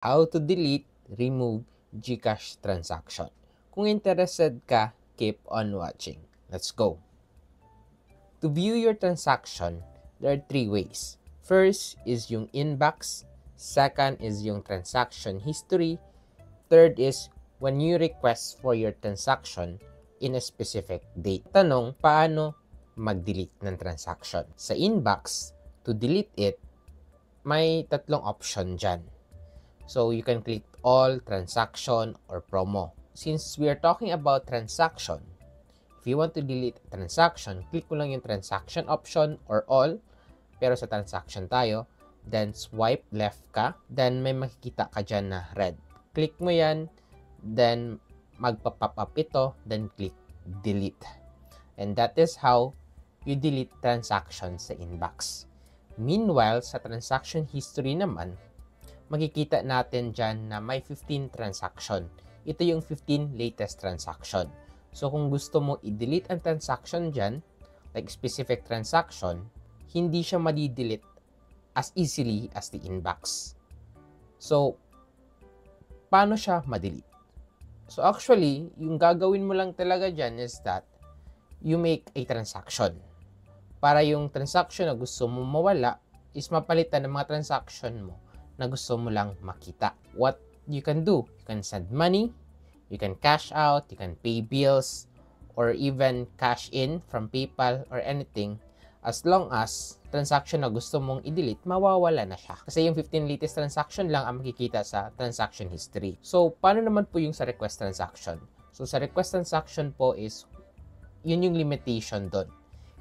How to delete, remove GCash transaction. Kung interested ka, keep on watching. Let's go. To view your transaction, there are three ways. First is yung inbox. Second is yung transaction history. Third is when you request for your transaction in a specific date. Tanong, paano mag-delete ng transaction? Sa inbox, to delete it, may tatlong option dyan. So you can click all, transaction, or promo. Since we are talking about transaction, if you want to delete a transaction, click mo lang yung transaction option or all. Pero sa transaction tayo, then swipe left ka, then may makikita ka dyan na red. Click mo yan, then magpa-pop up ito, then click delete. And that is how you delete transaction sa inbox. Meanwhile, sa transaction history naman, makikita natin dyan na may 15 transaction. Ito yung 15 latest transaction. So kung gusto mo i-delete ang transaction dyan, like specific transaction, hindi siya madi-delete as easily as the inbox. So, paano siya ma-delete? So actually, yung gagawin mo lang talaga dyan is that you make a transaction. Para yung transaction na gusto mo mawala is mapalitan ng mga transaction mo na gusto mo lang makita. What you can do, you can send money, you can cash out, you can pay bills, or even cash in from PayPal or anything, as long as transaction na gusto mong i-delete, mawawala na siya. Kasi yung 15 latest transaction lang ang makikita sa transaction history. So, paano naman po yung sa request transaction? So, sa request transaction po is, yun yung limitation doon.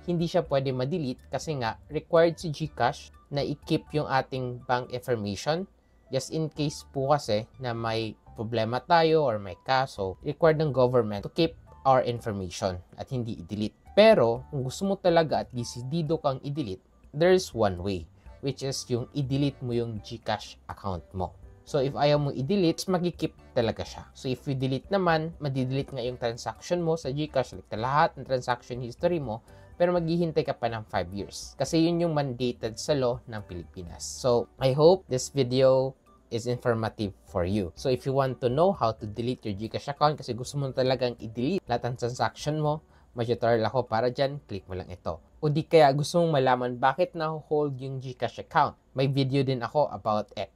Hindi siya pwede ma-delete kasi nga, required si GCash na i-keep yung ating bank information just in case po kasi na may problema tayo or may kaso, required ng government to keep our information at hindi i-delete. Pero kung gusto mo talaga at desidido kang i-delete, there is one way, which is yung i-delete mo yung GCash account mo. So if ayaw mo i-delete, magkikip talaga siya. So if you delete naman, madi-delete nga yung transaction mo sa GCash, like lahat ng transaction history mo, pero maghihintay ka pa ng 5 years. Kasi yun yung mandated sa law ng Pilipinas. So, I hope this video is informative for you. So, if you want to know how to delete your GCash account, kasi gusto mo talagang i-delete lahat ng transaction mo, mag-tutorial ako para dyan, click mo lang ito. O di kaya gusto mong malaman bakit na-hold yung GCash account, may video din ako about it.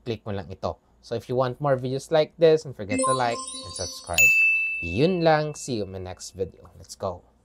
Click mo lang ito. So, if you want more videos like this, don't forget to like and subscribe. Yun lang. See you in my next video. Let's go.